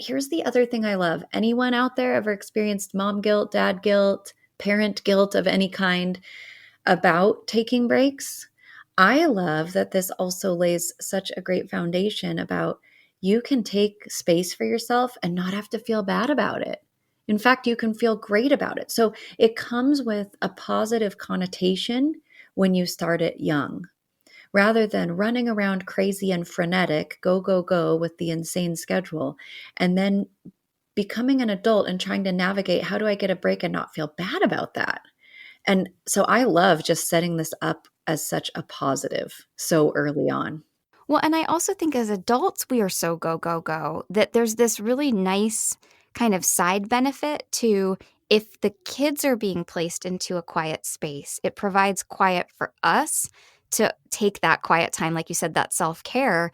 here's the other thing I love. Anyone out there ever experienced mom guilt, dad guilt, parent guilt of any kind about taking breaks? I love that this also lays such a great foundation about you can take space for yourself and not have to feel bad about it. In fact, you can feel great about it. So it comes with a positive connotation when you start it young, rather than running around crazy and frenetic, go, go, go with the insane schedule, and then becoming an adult and trying to navigate how do I get a break and not feel bad about that? And so I love just setting this up as such a positive so early on. Well, and I also think as adults, we are so go, go, go that there's this really nice kind of side benefit to if the kids are being placed into a quiet space, it provides quiet for us to take that quiet time, like you said, that self-care.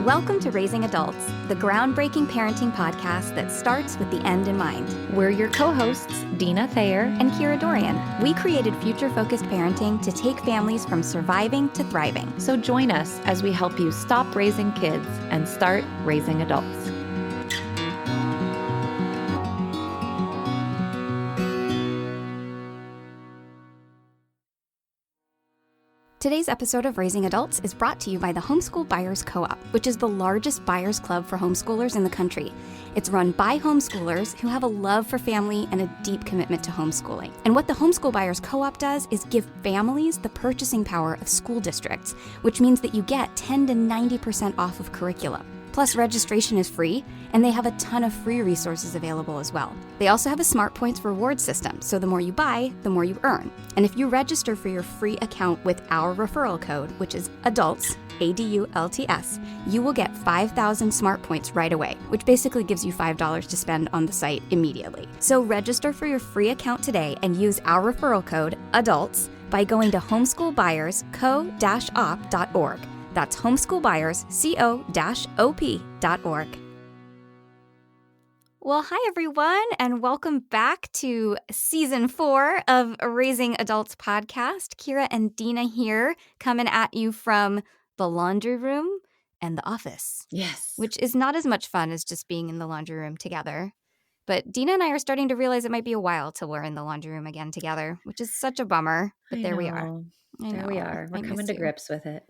Welcome to Raising Adults, the groundbreaking parenting podcast that starts with the end in mind. We're your co-hosts, Deana Thayer and Kira Dorian. We created future-focused parenting to take families from surviving to thriving. So join us as we help you stop raising kids and start raising adults. Today's episode of Raising Adults is brought to you by the Homeschool Buyers Co-op, which is the largest buyers club for homeschoolers in the country. It's run by homeschoolers who have a love for family and a deep commitment to homeschooling. And what the Homeschool Buyers Co-op does is give families the purchasing power of school districts, which means that you get 10 to 90% off of curriculum. Plus, registration is free, and they have a ton of free resources available as well. They also have a Smart Points reward system, so the more you buy, the more you earn. And if you register for your free account with our referral code, which is ADULTS, ADULTS, you will get 5,000 Smart Points right away, which basically gives you $5 to spend on the site immediately. So register for your free account today and use our referral code ADULTS by going to homeschoolbuyersco-op.org. That's homeschoolbuyersco-op.org. Well, hi, everyone, and welcome back to Season 4 of Raising Adults podcast. Kira and Deana here, coming at you from the laundry room and the office. Yes. Which is not as much fun as just being in the laundry room together. But Deana and I are starting to realize it might be a while till we're in the laundry room again together, which is such a bummer. But there we are. There we are. We're coming to grips with it.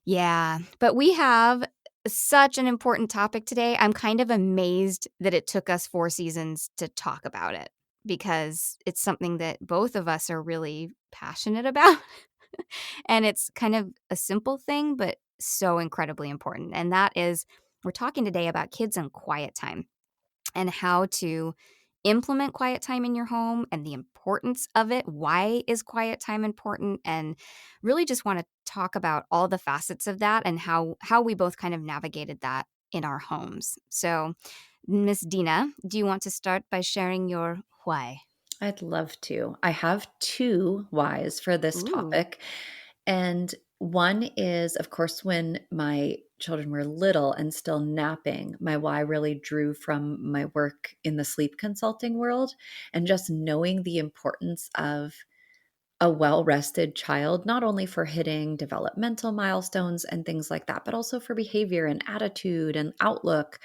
Yeah, but we have such an important topic today. I'm kind of amazed that it took us 4 seasons to talk about it because it's something that both of us are really passionate about. And it's kind of a simple thing, but so incredibly important. And that is, we're talking today about kids and quiet time and how to implement quiet time in your home and the importance of it. Why is quiet time important? And really just want to talk about all the facets of that and how we both kind of navigated that in our homes. So, Miss Deana, do you want to start by sharing your why? I'd love to. I have 2 whys for this topic. And one is, of course, when my children were little and still napping, my why really drew from my work in the sleep consulting world and just knowing the importance of a well-rested child, not only for hitting developmental milestones and things like that, but also for behavior and attitude and outlook.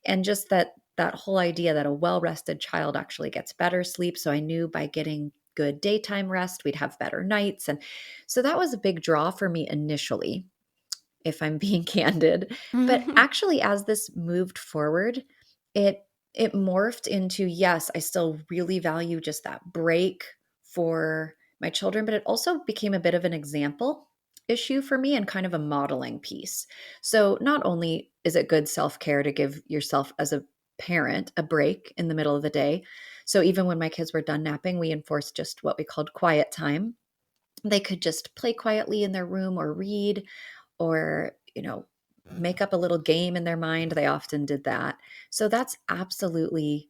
And just that whole idea that a well-rested child actually gets better sleep. So I knew by getting good daytime rest, we'd have better nights. And so that was a big draw for me initially, if I'm being candid. But actually, as this moved forward, it morphed into, yes, I still really value just that break for my children, but it also became a bit of an example issue for me and kind of a modeling piece. So not only is it good self-care to give yourself as a parent a break in the middle of the day. So even when my kids were done napping, we enforced just what we called quiet time. They could just play quietly in their room or read or, make up a little game in their mind. They often did that. So that's absolutely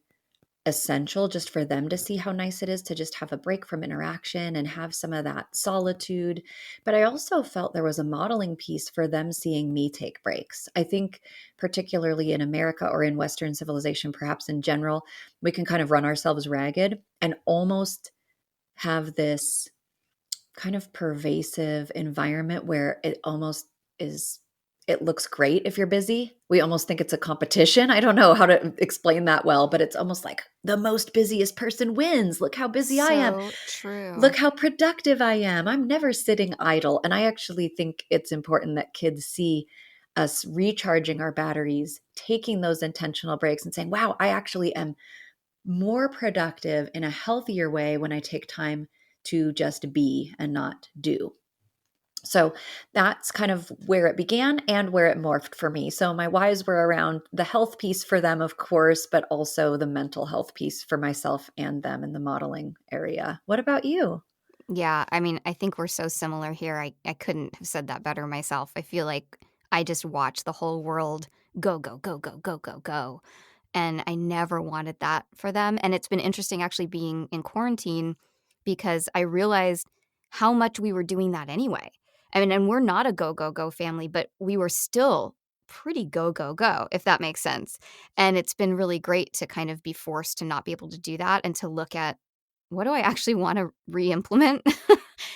essential just for them to see how nice it is to just have a break from interaction and have some of that solitude. But I also felt there was a modeling piece for them seeing me take breaks. I think particularly in America or in Western civilization, perhaps in general, we can kind of run ourselves ragged and almost have this kind of pervasive environment where it almost is it looks great if you're busy. We almost think it's a competition. I don't know how to explain that well, but it's almost like the most busiest person wins. Look how busy I am. So true. Look how productive I am. I'm never sitting idle. And I actually think it's important that kids see us recharging our batteries, taking those intentional breaks and saying, wow, I actually am more productive in a healthier way when I take time to just be and not do. So that's kind of where it began and where it morphed for me. So my whys were around the health piece for them, of course, but also the mental health piece for myself and them in the modeling area. What about you? Yeah, I mean, I think we're so similar here. I couldn't have said that better myself. I feel like I just watch the whole world go, go, go, go, go, go, go. And I never wanted that for them. And it's been interesting actually being in quarantine because I realized how much we were doing that anyway. I mean, and we're not a go, go, go family, but we were still pretty go, go, go, if that makes sense. And it's been really great to kind of be forced to not be able to do that and to look at what do I actually want to re-implement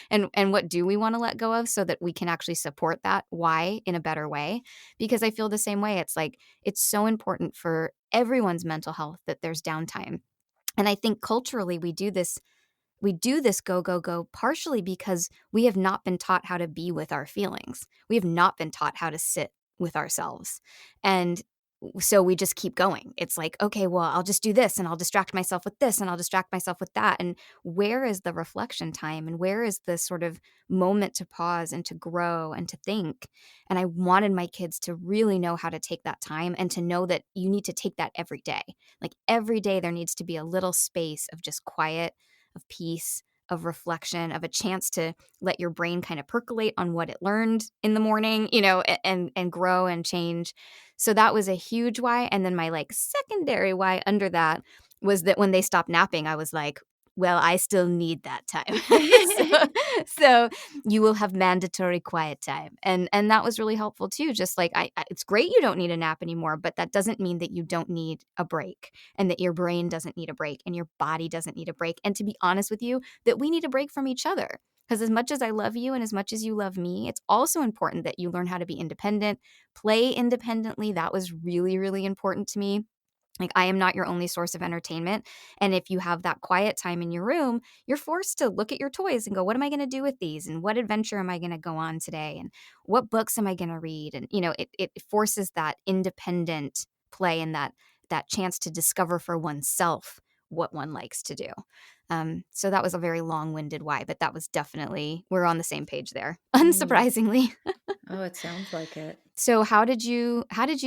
and what do we want to let go of so that we can actually support that why in a better way, because I feel the same way. It's like it's so important for everyone's mental health that there's downtime. And I think culturally we do this go, go, go partially because we have not been taught how to be with our feelings. We have not been taught how to sit with ourselves. And so we just keep going. It's like, okay, well, I'll just do this and I'll distract myself with this and I'll distract myself with that. And where is the reflection time and where is the sort of moment to pause and to grow and to think? And I wanted my kids to really know how to take that time and to know that you need to take that every day. Like every day, there needs to be a little space of just quiet, of peace, of reflection, of a chance to let your brain kind of percolate on what it learned in the morning, and grow and change. So that was a huge why. And then my like secondary why under that was that when they stopped napping, I was like, well, I still need that time. so you will have mandatory quiet time. And that was really helpful too. Just like it's great you don't need a nap anymore, but that doesn't mean that you don't need a break and that your brain doesn't need a break and your body doesn't need a break. And to be honest with you, that we need a break from each other. Because as much as I love you and as much as you love me, it's also important that you learn how to be independent, play independently. That was really, really important to me. Like, I am not your only source of entertainment. And if you have that quiet time in your room, you're forced to look at your toys and go, what am I going to do with these? And what adventure am I going to go on today? And what books am I going to read? And, it forces that independent play and that chance to discover for oneself what one likes to do. So that was a very long-winded why, but that was definitely, we're on the same page there, Mm. unsurprisingly. Oh, it sounds like it. So how did you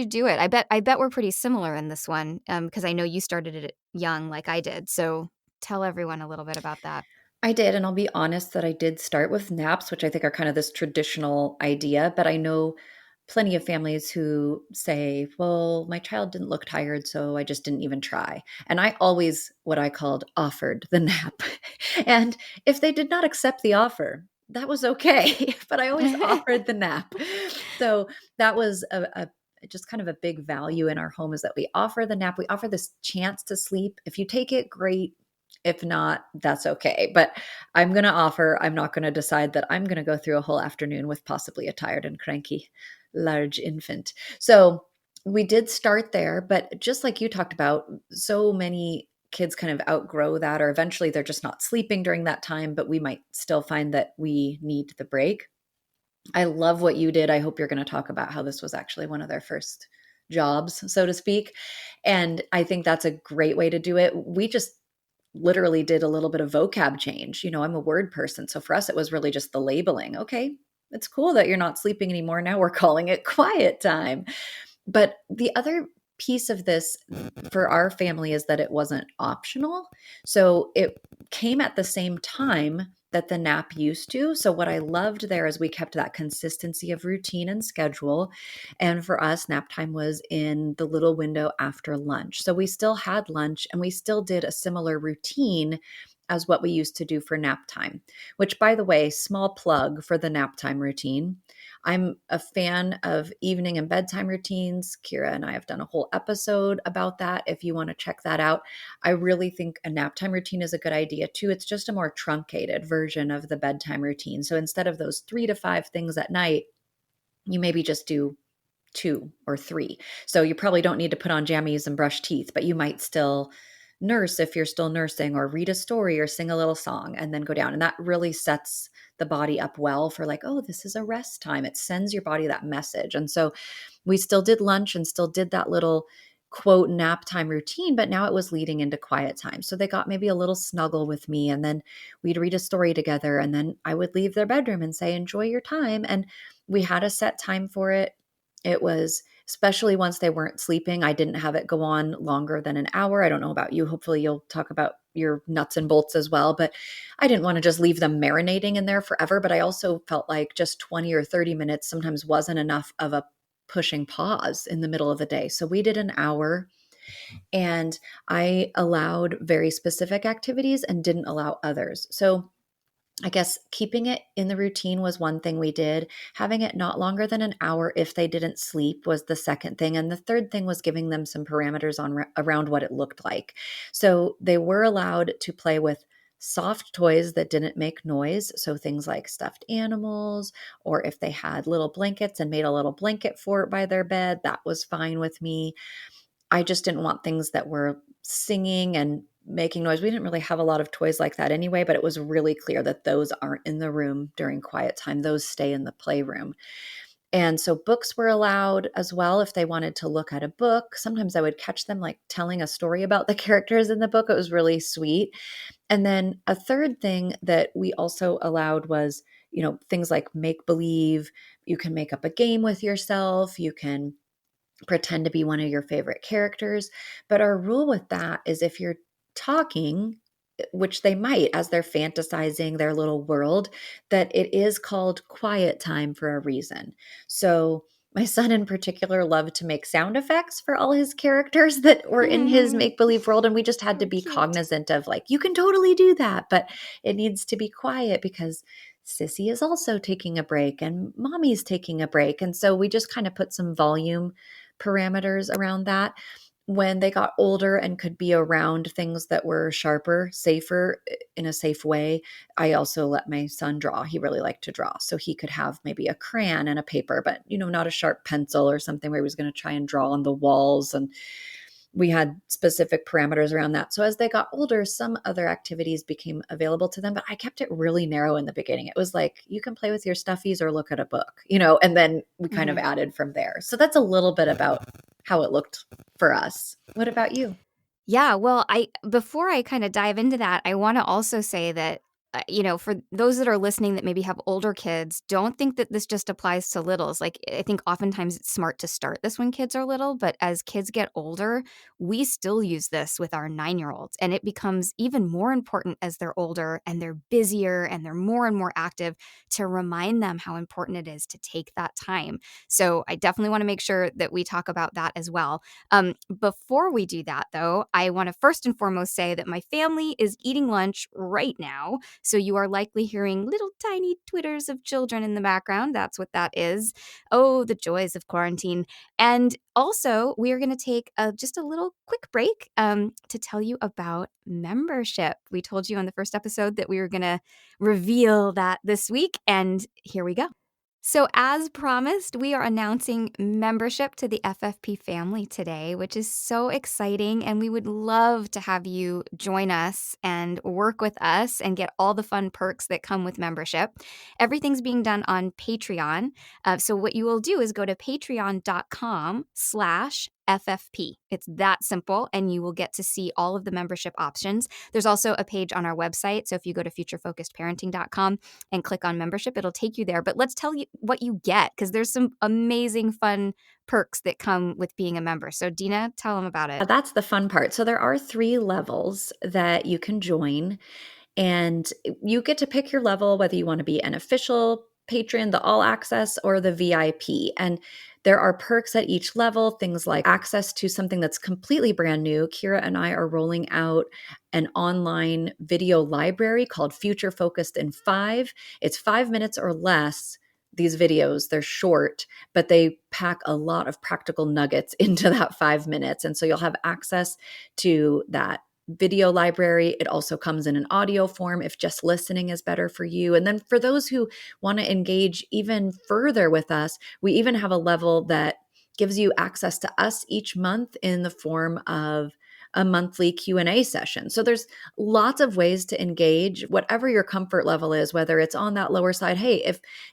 do it? I bet we're pretty similar in this one, because I know you started it young like I did. So tell everyone a little bit about that. I did, and I'll be honest that I did start with naps, which I think are kind of this traditional idea, but I know plenty of families who say, well, my child didn't look tired, so I just didn't even try. And I always, what I called, offered the nap. And if they did not accept the offer, that was okay, but I always offered the nap. So that was just kind of a big value in our home is that we offer the nap. We offer this chance to sleep. If you take it, great. If not, that's okay. But I'm going to offer, I'm not going to decide that I'm going to go through a whole afternoon with possibly a tired and cranky large infant. So we did start there, but just like you talked about, so many kids kind of outgrow that, or eventually they're just not sleeping during that time, but we might still find that we need the break. I love what you did. I hope you're going to talk about how this was actually one of their first jobs, so to speak. And I think that's a great way to do it. We just literally did a little bit of vocab change. I'm a word person. So for us, it was really just the labeling. Okay, it's cool that you're not sleeping anymore. Now we're calling it quiet time. But the other piece of this for our family is that it wasn't optional. So it came at the same time that the nap used to. So what I loved there is we kept that consistency of routine and schedule. And for us, nap time was in the little window after lunch. So we still had lunch and we still did a similar routine as what we used to do for nap time, which, by the way, small plug for the nap time routine. I'm a fan of evening and bedtime routines. Kira and I have done a whole episode about that if you want to check that out. I really think a nap time routine is a good idea too. It's just a more truncated version of the bedtime routine. So instead of those 3 to 5 things at night, you maybe just do 2 or 3. So you probably don't need to put on jammies and brush teeth, but you might still nurse if you're still nursing, or read a story or sing a little song and then go down. And that really sets the body up well for like, oh, this is a rest time. It sends your body that message. And so we still did lunch and still did that little quote nap time routine, but now it was leading into quiet time. So they got maybe a little snuggle with me, and then we'd read a story together, and then I would leave their bedroom and say, enjoy your time. And we had a set time for it. It was, especially once they weren't sleeping, I didn't have it go on longer than an hour. I don't know about you. Hopefully you'll talk about your nuts and bolts as well, but I didn't want to just leave them marinating in there forever. But I also felt like just 20 or 30 minutes sometimes wasn't enough of a pushing pause in the middle of the day. So we did an hour, and I allowed very specific activities and didn't allow others. So I guess keeping it in the routine was one thing we did. Having it not longer than an hour if they didn't sleep was the second thing. And the third thing was giving them some parameters on around what it looked like. So they were allowed to play with soft toys that didn't make noise. So things like stuffed animals, or if they had little blankets and made a little blanket fort by their bed, that was fine with me. I just didn't want things that were singing and making noise. We didn't really have a lot of toys like that anyway, but it was really clear that those aren't in the room during quiet time. Those stay in the playroom. And so books were allowed as well if they wanted to look at a book. Sometimes I would catch them like telling a story about the characters in the book. It was really sweet. And then a third thing that we also allowed was, things like make believe. You can make up a game with yourself. You can pretend to be one of your favorite characters. But our rule with that is if you're talking, which they might as they're fantasizing their little world, that it is called quiet time for a reason. So my son in particular loved to make sound effects for all his characters that were in his Mm, make believe world. And we just had to so be cute. cognizant of like, you can totally do that, but it needs to be quiet because Sissy is also taking a break and mommy's taking a break. And so we just kind of put some volume parameters around that. When they got older and could be around things that were sharper, safer, in a safe way, I also let my son draw. He really liked to draw. So he could have maybe a crayon and a paper, but not a sharp pencil or something where he was going to try and draw on the walls. And we had specific parameters around that. So as they got older, some other activities became available to them, but I kept it really narrow in the beginning. It was like, you can play with your stuffies or look at a book, and then we kind of Mhm. added from there. So that's a little bit about how it looked for us. What about you? Yeah, well, I before I kind of dive into that, I want to also say that for those that are listening that maybe have older kids, don't think that this just applies to littles. Like I think oftentimes it's smart to start this when kids are little, but as kids get older, we still use this with our 9-year-olds, and it becomes even more important as they're older and they're busier and they're more and more active to remind them how important it is to take that time. So I definitely want to make sure that we talk about that as well. Before we do that, though, I want to first and foremost say that my family is eating lunch right now. So you are likely hearing little tiny twitters of children in the background. That's what that is. Oh, the joys of quarantine. And also, we are going to take just a little quick break to tell you about membership. We told you on the first episode that we were going to reveal that this week, and here we go. So, as promised, we are announcing membership to the FFP family today, which is so exciting. And we would love to have you join us and work with us and get all the fun perks that come with membership. Everything's being done on Patreon. So, what you will do is go to patreon.com/FFP. It's that simple, and you will get to see all of the membership options. There's also a page on our website. So, if you go to futurefocusedparenting.com and click on membership, it'll take you there. But let's tell you what you get, because there's some amazing fun perks that come with being a member. So Deana, tell them about it. That's the fun part. So there are 3 levels that you can join. And you get to pick your level, whether you want to be an official patron, the all access, or the VIP. And there are perks at each level, things like access to something that's completely brand new. Kira and I are rolling out an online video library called Future Focused in 5. It's 5 minutes or less. These videos, they're short, but they pack a lot of practical nuggets into that 5 minutes. And so you'll have access to that video library. It also comes in an audio form if just listening is better for you. And then for those who want to engage even further with us, we even have a level that gives you access to us each month in the form of a monthly Q&A session. So there's lots of ways to engage, whatever your comfort level is, whether it's on that lower side. Hey,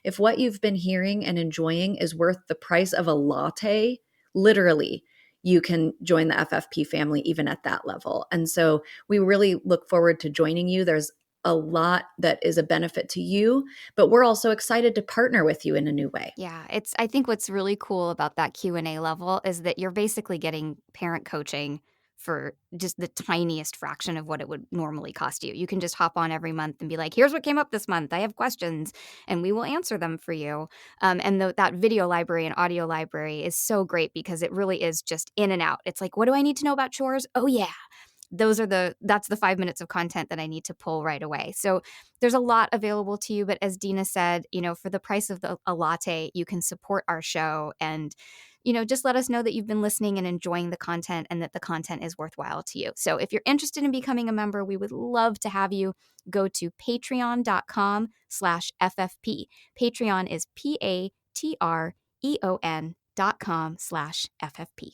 if what you've been hearing and enjoying is worth the price of a latte, literally, you can join the FFP family even at that level. And so we really look forward to joining you. There's a lot that is a benefit to you, but we're also excited to partner with you in a new way. Yeah, I think what's really cool about that Q&A level is that you're basically getting parent coaching for just the tiniest fraction of what it would normally cost you. You can just hop on every month and be like, here's what came up this month. I have questions, and we will answer them for you. That video library and audio library is so great because it really is just in and out. It's like, what do I need to know about chores? Oh, yeah. That's the 5 minutes of content that I need to pull right away. So there's a lot available to you. But as Deana said, for the price of a latte, you can support our show and, just let us know that you've been listening and enjoying the content and that the content is worthwhile to you. So if you're interested in becoming a member, we would love to have you go to patreon.com/FFP. Patreon is patreon.com/FFP.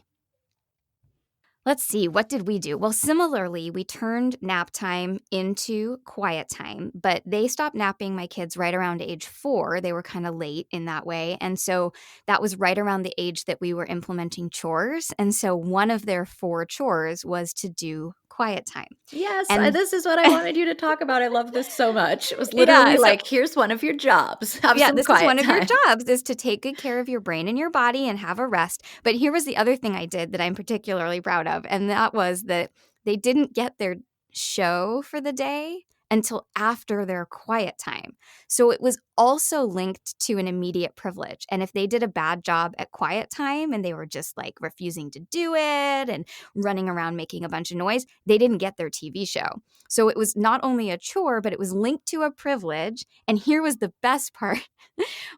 Let's see, what did we do? Well, similarly, we turned nap time into quiet time, but they stopped napping my kids right around age 4. They were kind of late in that way. And so that was right around the age that we were implementing chores. And so one of their 4 chores was to do quiet time. Yes, And this is what I wanted you to talk about. I love this so much. It was yeah, literally like, here's one of your jobs. Have yeah, some this is quiet one of your time. jobs, is to take good care of your brain and your body and have a rest. But here was the other thing I did that I'm particularly proud of, and that was that they didn't get their show for the day until after their quiet time. So it was also linked to an immediate privilege. And if they did a bad job at quiet time and they were just like refusing to do it and running around making a bunch of noise, they didn't get their TV show. So it was not only a chore, but it was linked to a privilege. And here was the best part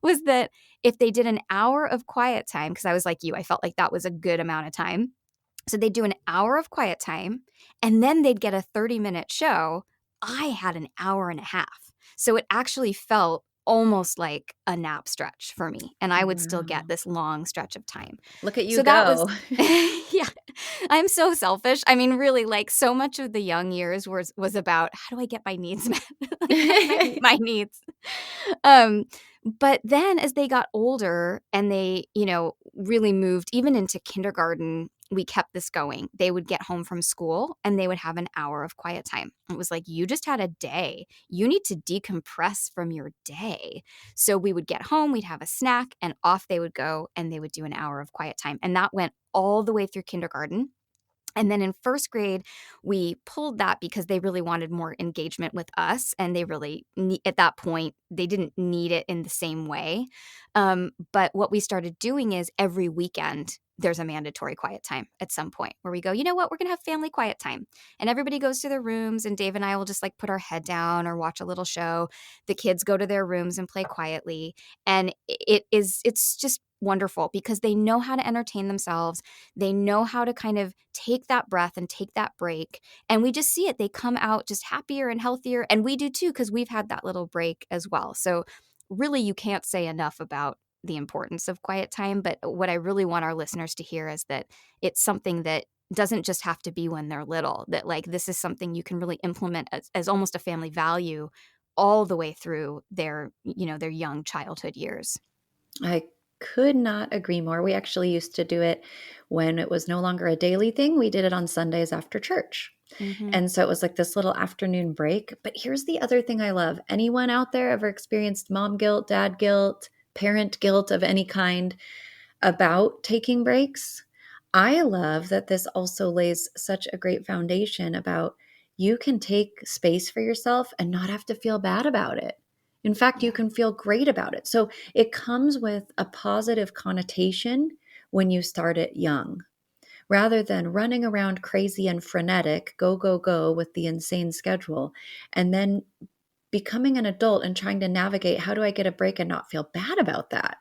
was that if they did an hour of quiet time, because I was like you, I felt like that was a good amount of time. So they'd do an hour of quiet time and then they'd get a 30-minute show. I had an hour and a half. So it actually felt almost like a nap stretch for me. And I would still get Wow. this long stretch of time. Look at you So that was, go. yeah, I'm so selfish. I mean, really, like so much of the young years was about how do I get my needs met? Like, how can I meet my needs? Um, but then as they got older and they, really moved even into kindergarten, we kept this going. They would get home from school and they would have an hour of quiet time. It was like, you just had a day. You need to decompress from your day. So we would get home, we'd have a snack, and off they would go and they would do an hour of quiet time. And that went all the way through kindergarten. And then in first grade, we pulled that because they really wanted more engagement with us. And they really, at that point, they didn't need it in the same way. But what we started doing is every weekend, there's a mandatory quiet time at some point where we go, you know what, we're going to have family quiet time. And everybody goes to their rooms and Dave and I will just like put our head down or watch a little show. The kids go to their rooms and play quietly. And it's just wonderful because they know how to entertain themselves. They know how to kind of take that breath and take that break. And we just see it. They come out just happier and healthier. And we do too, because we've had that little break as well. So really, you can't say enough about the importance of quiet time. But what I really want our listeners to hear is that it's something that doesn't just have to be when they're little, that like this is something you can really implement as almost a family value all the way through their young childhood years. I could not agree more. We actually used to do it when it was no longer a daily thing. We did it on Sundays after church. Mm-hmm. And so it was like this little afternoon break. But here's the other thing I love. Anyone out there ever experienced mom guilt, dad guilt, parent guilt of any kind about taking breaks? I love that this also lays such a great foundation about you can take space for yourself and not have to feel bad about it. In fact, you Yeah. can feel great about it. So it comes with a positive connotation when you start it young, rather than running around crazy and frenetic, go, go, go with the insane schedule, and then becoming an adult and trying to navigate how do I get a break and not feel bad about that?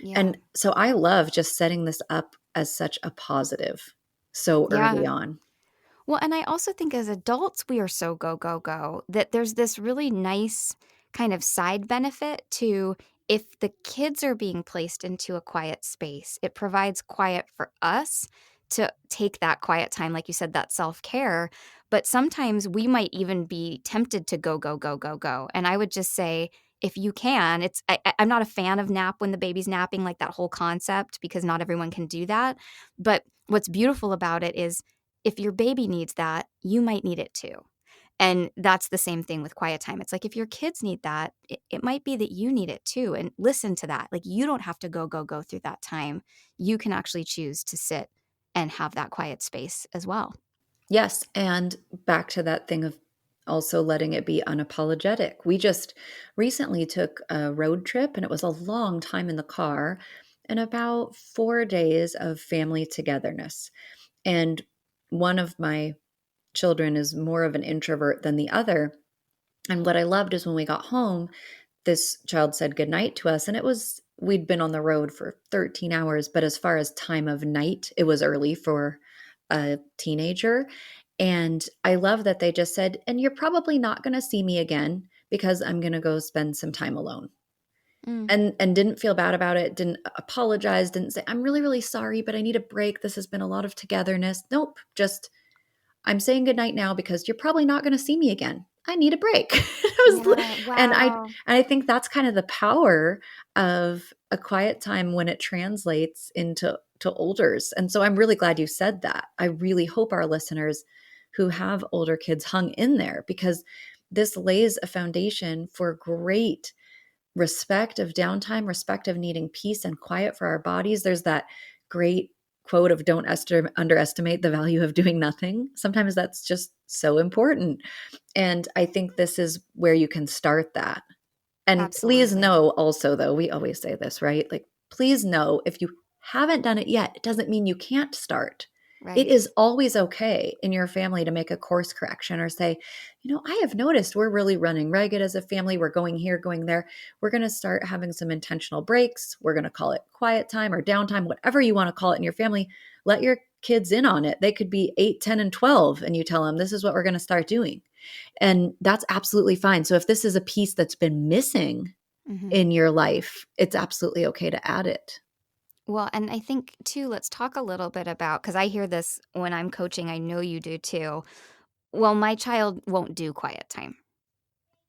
Yeah. And so I love just setting this up as such a positive so early Yeah. on. Well, and I also think as adults, we are so go, go, go that there's this really nice kind of side benefit to if the kids are being placed into a quiet space, it provides quiet for us to take that quiet time, like you said, that self care. But sometimes we might even be tempted to go, go, go, go, go. And I would just say, if you can, I'm not a fan of nap when the baby's napping, like that whole concept, because not everyone can do that. But what's beautiful about it is if your baby needs that, you might need it too. And that's the same thing with quiet time. It's like if your kids need that, it might be that you need it too. And listen to that. Like you don't have to go, go, go through that time. You can actually choose to sit and have that quiet space as well. Yes, and back to that thing of also letting it be unapologetic. We just recently took a road trip and it was a long time in the car and about 4 days of family togetherness. And one of my children is more of an introvert than the other. And what I loved is when we got home, this child said goodnight to us. And we'd been on the road for 13 hours, but as far as time of night, it was early for a teenager. And I love that they just said, and you're probably not going to see me again because I'm going to go spend some time alone. Mm, And didn't feel bad about it, didn't apologize, didn't say, I'm really, really sorry, but I need a break. This has been a lot of togetherness. Nope, just I'm saying goodnight now because you're probably not going to see me again. I need a break. yeah. And Wow. I think that's kind of the power of a quiet time when it translates to olders. And so I'm really glad you said that. I really hope our listeners who have older kids hung in there because this lays a foundation for great respect of downtime, respect of needing peace and quiet for our bodies. There's that great quote of don't underestimate the value of doing nothing. Sometimes that's just so important. And I think this is where you can start that. And please Absolutely. know also, though, we always say this, right? Like, please know if you haven't done it yet, it doesn't mean you can't start. It Right. is always okay in your family to make a course correction or say, I have noticed we're really running ragged as a family. We're going here, going there. We're going to start having some intentional breaks. We're going to call it quiet time or downtime, whatever you want to call it in your family. Let your kids in on it. They could be 8, 10, and 12, and you tell them, this is what we're going to start doing. And that's absolutely fine. So if this is a piece that's been missing Hmm. in your life, it's absolutely okay to add it. Well, and I think too, let's talk a little bit about, because I hear this when I'm coaching, I know you do too. Well, my child won't do quiet time,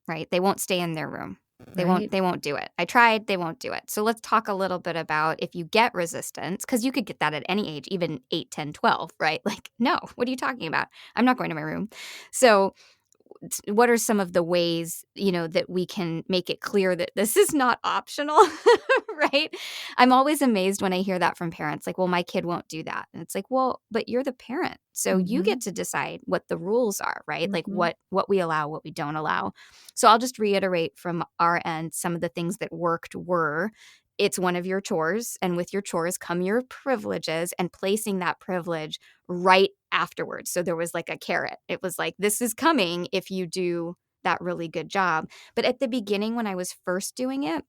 right? They won't stay in their room. Right? They won't do it. I tried, they won't do it. So let's talk a little bit about if you get resistance, because you could get that at any age, even 8, 10, 12, right? Like, no, what are you talking about? I'm not going to my room. So what are some of the ways, that we can make it clear that this is not optional, right? I'm always amazed when I hear that from parents, like, well, my kid won't do that. And it's like, well, but you're the parent. So you get Mhm. to decide what the rules are, right? Like Mhm. what we allow, what we don't allow. So I'll just reiterate from our end some of the things that worked were it's one of your chores, and with your chores come your privileges, and placing that privilege right afterwards. So there was like a carrot. It was like, this is coming if you do that really good job. But at the beginning, when I was first doing it,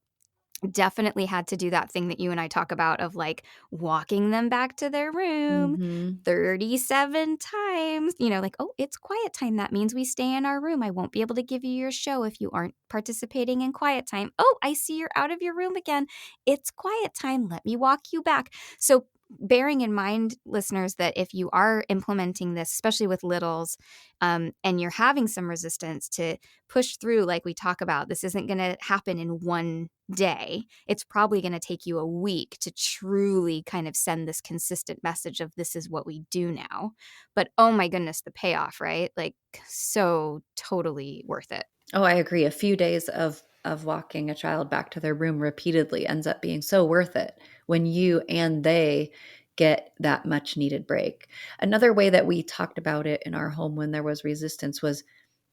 definitely had to do that thing that you and I talk about of like walking them back to their room Mhm. 37 times, like, oh, it's quiet time. That means we stay in our room. I won't be able to give you your show if you aren't participating in quiet time. Oh, I see you're out of your room again. It's quiet time. Let me walk you back. So, bearing in mind, listeners, that if you are implementing this, especially with littles, and you're having some resistance to push through, like we talk about, this isn't going to happen in one day. It's probably going to take you a week to truly kind of send this consistent message of this is what we do now. But oh my goodness, the payoff, right? Like, so totally worth it. Oh, I agree. A few days of walking a child back to their room repeatedly ends up being so worth it when you and they get that much needed break. Another way that we talked about it in our home when there was resistance was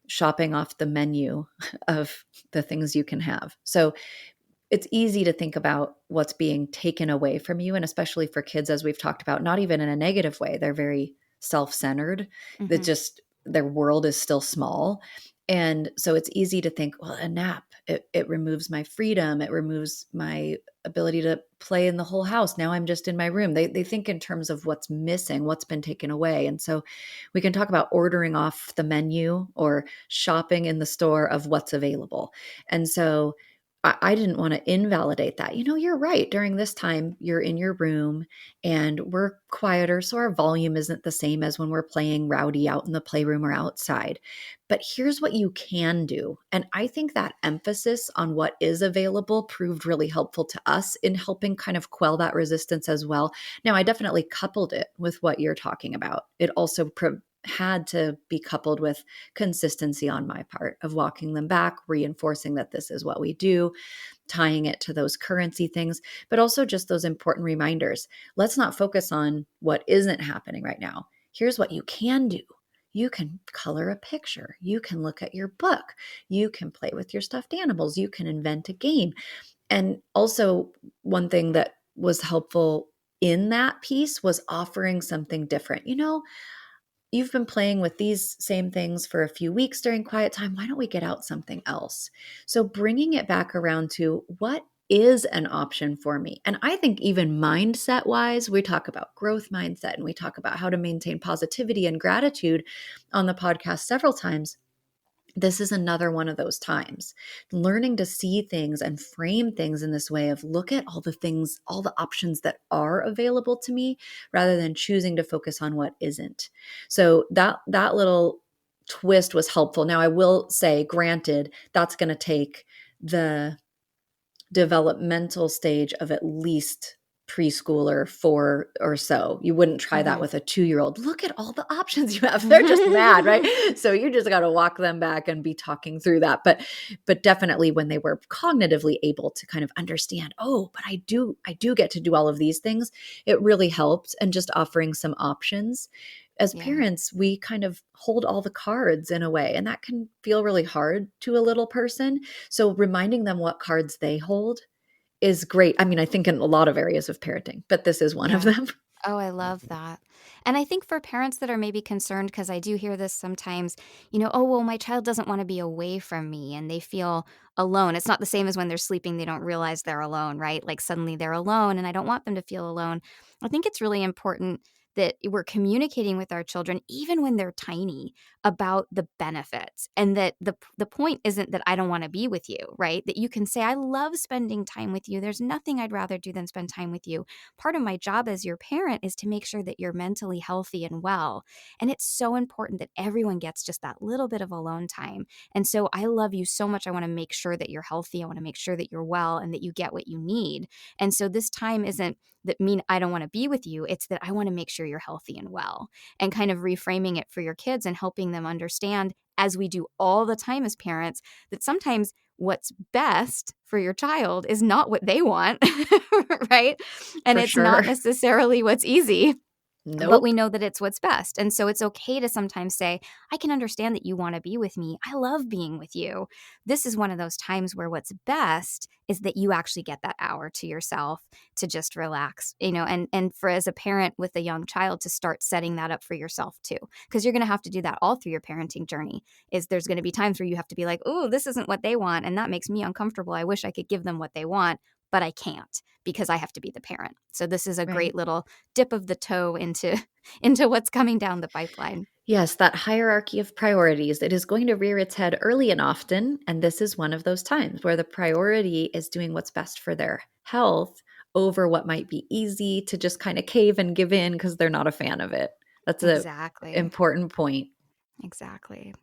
shopping off the menu of the things you can have. So it's easy to think about what's being taken away from you. And especially for kids, as we've talked about, not even in a negative way, they're very self centered. That Hmm. just their world is still small. And so it's easy to think, well, a nap, it removes my freedom. It removes my ability to play in the whole house. Now I'm just in my room. They think in terms of what's missing, what's been taken away. And so we can talk about ordering off the menu or shopping in the store of what's available. And so I didn't want to invalidate that. You're right. During this time, you're in your room and we're quieter. So our volume isn't the same as when we're playing rowdy out in the playroom or outside. But here's what you can do. And I think that emphasis on what is available proved really helpful to us in helping kind of quell that resistance as well. Now, I definitely coupled it with what you're talking about. It also had to be coupled with consistency on my part of walking them back, reinforcing that this is what we do, tying it to those currency things, but also just those important reminders. Let's not focus on what isn't happening right now. Here's what you can do. You can color a picture. You can look at your book. You can play with your stuffed animals. You can invent a game. And also, one thing that was helpful in that piece was offering something different. You've been playing with these same things for a few weeks during quiet time. Why don't we get out something else? So bringing it back around to what is an option for me. And I think even mindset wise, we talk about growth mindset and we talk about how to maintain positivity and gratitude on the podcast several times. This is another one of those times. Learning to see things and frame things in this way of look at all the things, all the options that are available to me rather than choosing to focus on what isn't. So that little twist was helpful. Now I will say, granted, that's going to take the developmental stage of at least preschooler 4 or so. You wouldn't try that Mhm. with a 2-year-old. Look at all the options you have. They're just mad, right? So you just got to walk them back and be talking through that. But definitely when they were cognitively able to kind of understand, oh, but I do get to do all of these things, it really helped. And just offering some options. As Yeah. parents, we kind of hold all the cards in a way, and that can feel really hard to a little person. So reminding them what cards they hold is great. I mean, I think in a lot of areas of parenting, but this is one of Yeah. them. Oh, I love that. And I think for parents that are maybe concerned, because I do hear this sometimes, oh, well, my child doesn't want to be away from me and they feel alone. It's not the same as when they're sleeping, they don't realize they're alone, right? Like suddenly they're alone and I don't want them to feel alone. I think it's really important that we're communicating with our children, even when they're tiny, about the benefits. And that the point isn't that I don't want to be with you, right? That you can say, I love spending time with you. There's nothing I'd rather do than spend time with you. Part of my job as your parent is to make sure that you're mentally healthy and well. And it's so important that everyone gets just that little bit of alone time. And so I love you so much. I want to make sure that you're healthy. I want to make sure that you're well and that you get what you need. And so this time isn't that mean I don't want to be with you. It's that I want to make sure you're healthy and well, and kind of reframing it for your kids and helping them understand, as we do all the time as parents, that sometimes what's best for your child is not what they want, right? And For it's not sure. necessarily what's easy, but we Nope. know that it's what's best. And so it's okay to sometimes say, I can understand that you want to be with me. I love being with you. This is one of those times where what's best is that you actually get that hour to yourself to just relax, and for as a parent with a young child to start setting that up for yourself too. Because you're going to have to do that all through your parenting journey. Is there's going to be times where you have to be like, oh, this isn't what they want. And that makes me uncomfortable. I wish I could give them what they want, but I can't because I have to be the parent. So this is a Right. great little dip of the toe into into what's coming down the pipeline. Yes, that hierarchy of priorities, it is going to rear its head early and often. And this is one of those times where the priority is doing what's best for their health over what might be easy to just kind of cave and give in because they're not a fan of it. That's a Exactly. important point. Exactly.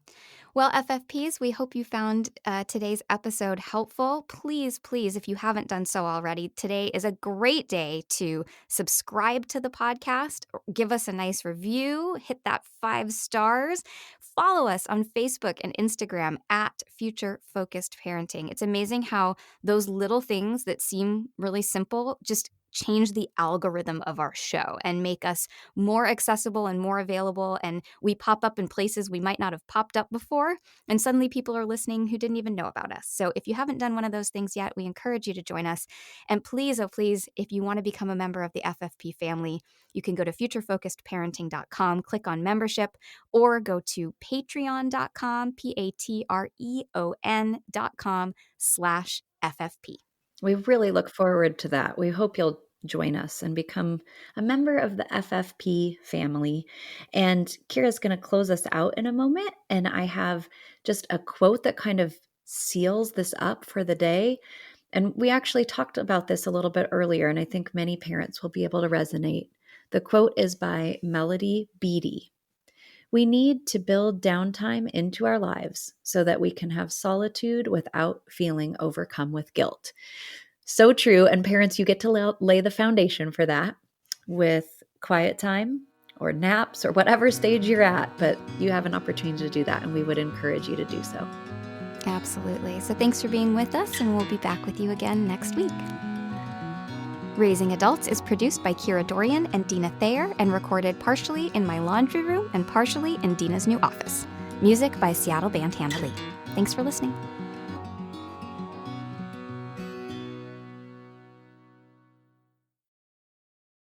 Well, FFPs, we hope you found today's episode helpful. Please, please, if you haven't done so already, today is a great day to subscribe to the podcast, give us a nice review, hit that 5 stars, follow us on Facebook and Instagram at Future Focused Parenting. It's amazing how those little things that seem really simple just change the algorithm of our show and make us more accessible and more available. And we pop up in places we might not have popped up before. And suddenly people are listening who didn't even know about us. So if you haven't done one of those things yet, we encourage you to join us. And please, oh, please, if you want to become a member of the FFP family, you can go to futurefocusedparenting.com, click on membership, or go to patreon.com, patreon.com/FFP. We really look forward to that. We hope you'll join us and become a member of the FFP family. And Kira's going to close us out in a moment. And I have just a quote that kind of seals this up for the day. And we actually talked about this a little bit earlier, and I think many parents will be able to resonate. The quote is by Melody Beattie. We need to build downtime into our lives so that we can have solitude without feeling overcome with guilt. So true. And parents, you get to lay the foundation for that with quiet time or naps or whatever stage you're at, but you have an opportunity to do that, and we would encourage you to do so. Absolutely. So thanks for being with us, and we'll be back with you again next week. Raising Adults is produced by Kira Dorian and Deana Thayer and recorded partially in my laundry room and partially in Deana's new office. Music by Seattle band Hannah Lee. Thanks for listening.